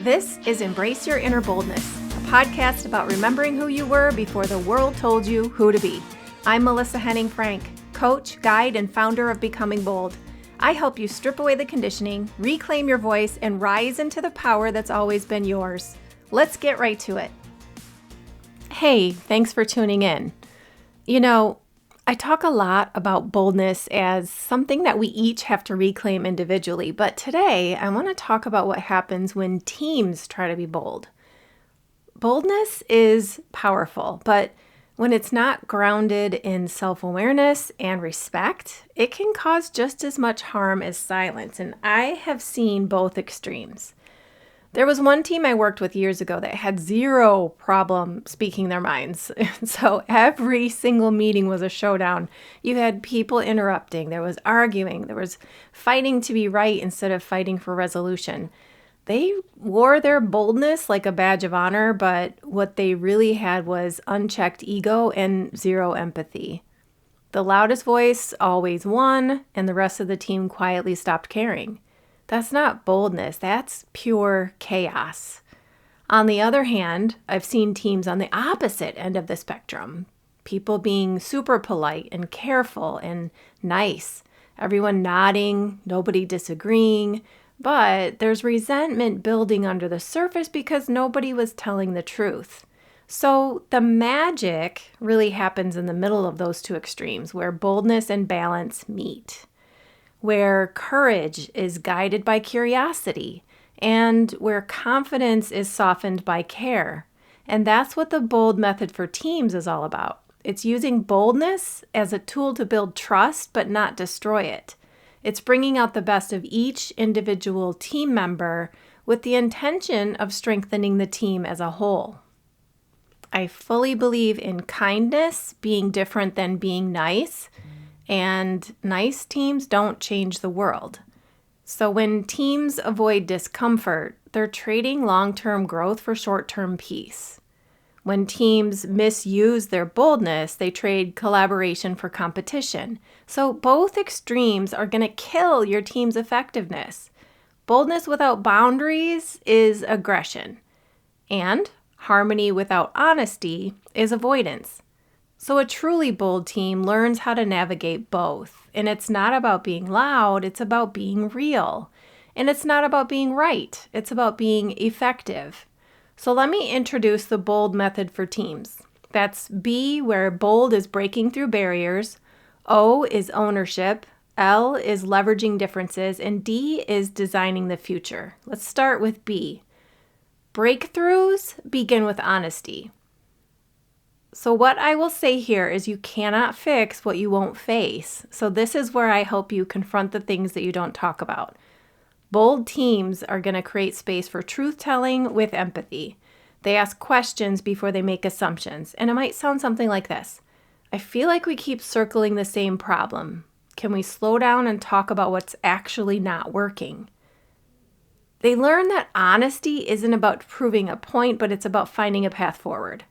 This is Embrace Your Inner Boldness, a podcast about remembering who you were before the world told you who to be. I'm Melissa Henning-Frank, coach, guide, and founder of Becoming Bold. I help you strip away the conditioning, reclaim your voice, and rise into the power that's always been yours. Let's get right to it. Hey, thanks for tuning in. You know, I talk a lot about boldness as something that we each have to reclaim individually, but today I want to talk about what happens when teams try to be bold. Boldness is powerful, but when it's not grounded in self-awareness and respect, it can cause just as much harm as silence, and I have seen both extremes. There was one team I worked with years ago that had zero problem speaking their minds. So every single meeting was a showdown. You had people interrupting. There was arguing. There was fighting to be right instead of fighting for resolution. They wore their boldness like a badge of honor, but what they really had was unchecked ego and zero empathy. The loudest voice always won, and the rest of the team quietly stopped caring. That's not boldness, that's pure chaos. On the other hand, I've seen teams on the opposite end of the spectrum. People being super polite and careful and nice. Everyone nodding, nobody disagreeing. But there's resentment building under the surface because nobody was telling the truth. So the magic really happens in the middle of those two extremes where boldness and balance meet, where courage is guided by curiosity, and where confidence is softened by care. And that's what the BOLD method for teams is all about. It's using boldness as a tool to build trust, but not destroy it. It's bringing out the best of each individual team member with the intention of strengthening the team as a whole. I fully believe in kindness being different than being nice. And nice teams don't change the world. So when teams avoid discomfort, they're trading long-term growth for short-term peace. When teams misuse their boldness, they trade collaboration for competition. So both extremes are going to kill your team's effectiveness. Boldness without boundaries is aggression. And harmony without honesty is avoidance. So a truly bold team learns how to navigate both. And it's not about being loud, it's about being real. And it's not about being right, it's about being effective. So let me introduce the BOLD method for teams. That's B, where bold is breaking through barriers, O is ownership, L is leveraging differences, and D is designing the future. Let's start with B. Breakthroughs begin with honesty. So what I will say here is you cannot fix what you won't face. So this is where I help you confront the things that you don't talk about. Bold teams are going to create space for truth-telling with empathy. They ask questions before they make assumptions. And it might sound something like this. I feel like we keep circling the same problem. Can we slow down and talk about what's actually not working? They learn that honesty isn't about proving a point, but it's about finding a path forward.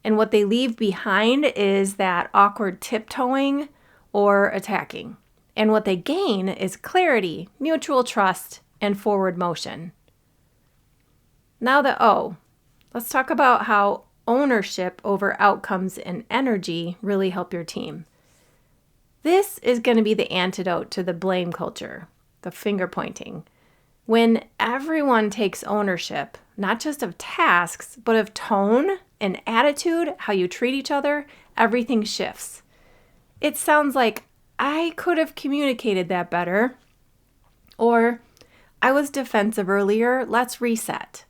And what they leave behind is that awkward tiptoeing or attacking. And what they gain is clarity, mutual trust, and forward motion. Now the O. Let's talk about how ownership over outcomes and energy really help your team. This is going to be the antidote to the blame culture, the finger pointing. When everyone takes ownership, not just of tasks, but of tone and attitude, how you treat each other, everything shifts. It sounds like, I could have communicated that better, or I was defensive earlier, let's reset.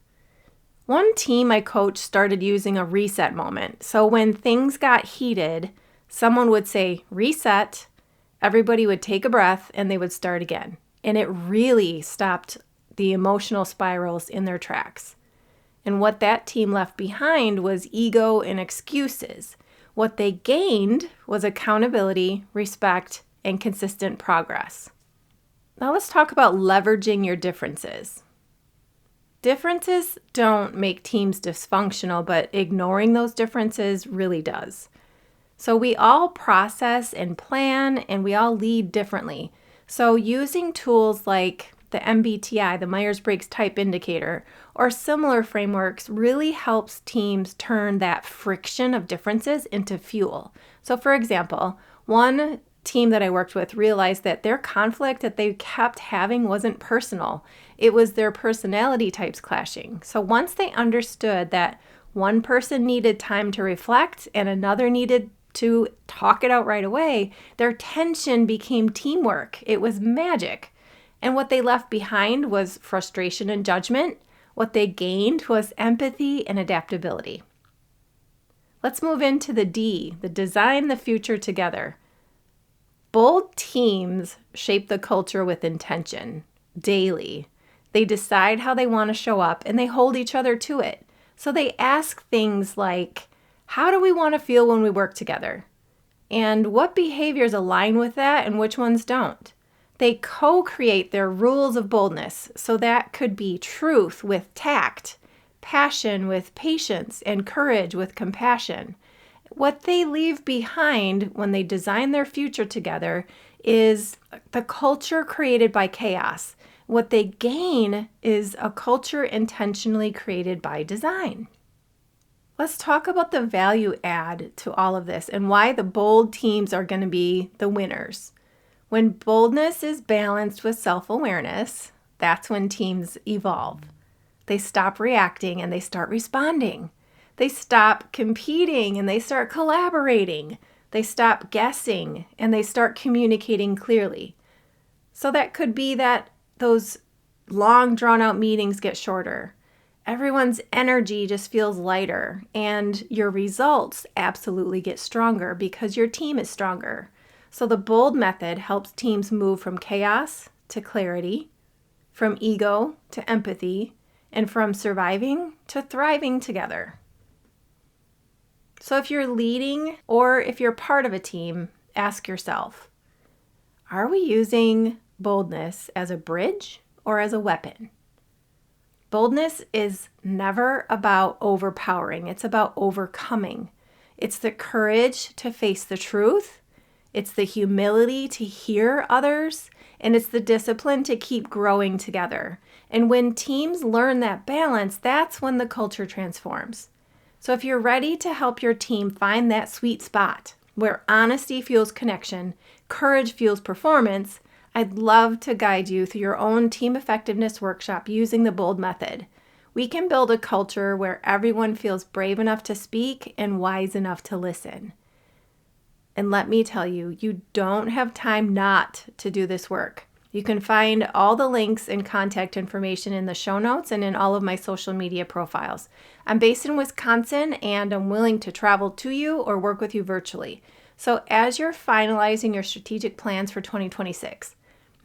One team I coached started using a reset moment. So when things got heated, someone would say, reset, everybody would take a breath, and they would start again. And it really stopped the emotional spirals in their tracks. And what that team left behind was ego and excuses. What they gained was accountability, respect, and consistent progress. Now let's talk about leveraging your differences. Differences don't make teams dysfunctional, but ignoring those differences really does. So we all process and plan, and we all lead differently. So using tools like the MBTI, the Myers-Briggs Type Indicator, or similar frameworks really helps teams turn that friction of differences into fuel. So for example, one team that I worked with realized that their conflict that they kept having wasn't personal. It was their personality types clashing. So once they understood that one person needed time to reflect and another needed to talk it out right away, their tension became teamwork. It was magic. And what they left behind was frustration and judgment. What they gained was empathy and adaptability. Let's move into the D, the design the future together. Bold teams shape the culture with intention daily. They decide how they want to show up and they hold each other to it. So they ask things like, how do we want to feel when we work together? And what behaviors align with that and which ones don't? They co-create their rules of boldness. So that could be truth with tact, passion with patience, and courage with compassion. What they leave behind when they design their future together is the culture created by chaos. What they gain is a culture intentionally created by design. Let's talk about the value add to all of this and why the bold teams are going to be the winners. When boldness is balanced with self-awareness, that's when teams evolve. They stop reacting and they start responding. They stop competing and they start collaborating. They stop guessing and they start communicating clearly. So that could be that those long drawn-out meetings get shorter. Everyone's energy just feels lighter, and your results absolutely get stronger because your team is stronger. So the BOLD method helps teams move from chaos to clarity, from ego to empathy, and from surviving to thriving together. So if you're leading or if you're part of a team, ask yourself, are we using boldness as a bridge or as a weapon? Boldness is never about overpowering. It's about overcoming. It's the courage to face the truth. It's the humility to hear others. And it's the discipline to keep growing together. And when teams learn that balance, that's when the culture transforms. So if you're ready to help your team find that sweet spot where honesty fuels connection, courage fuels performance, I'd love to guide you through your own team effectiveness workshop using the BOLD method. We can build a culture where everyone feels brave enough to speak and wise enough to listen. And let me tell you, you don't have time not to do this work. You can find all the links and contact information in the show notes and in all of my social media profiles. I'm based in Wisconsin and I'm willing to travel to you or work with you virtually. So as you're finalizing your strategic plans for 2026,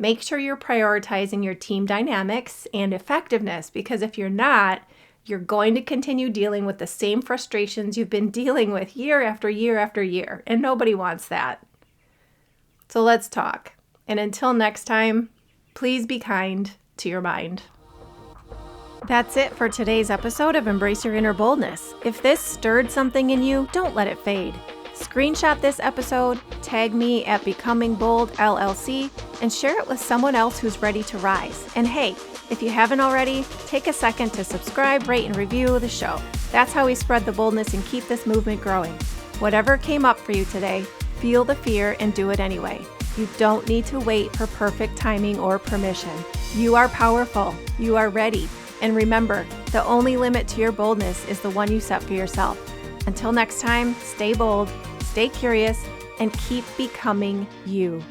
make sure you're prioritizing your team dynamics and effectiveness, because if you're not, you're going to continue dealing with the same frustrations you've been dealing with year after year after year, and nobody wants that. So let's talk. And until next time, please be kind to your mind. That's it for today's episode of Embrace Your Inner Boldness. If this stirred something in you, don't let it fade. Screenshot this episode, tag me at Becoming Bold LLC, and share it with someone else who's ready to rise. And hey, if you haven't already, take a second to subscribe, rate, and review the show. That's how we spread the boldness and keep this movement growing. Whatever came up for you today, feel the fear and do it anyway. You don't need to wait for perfect timing or permission. You are powerful. You are ready. And remember, the only limit to your boldness is the one you set for yourself. Until next time, stay bold, stay curious, and keep becoming you.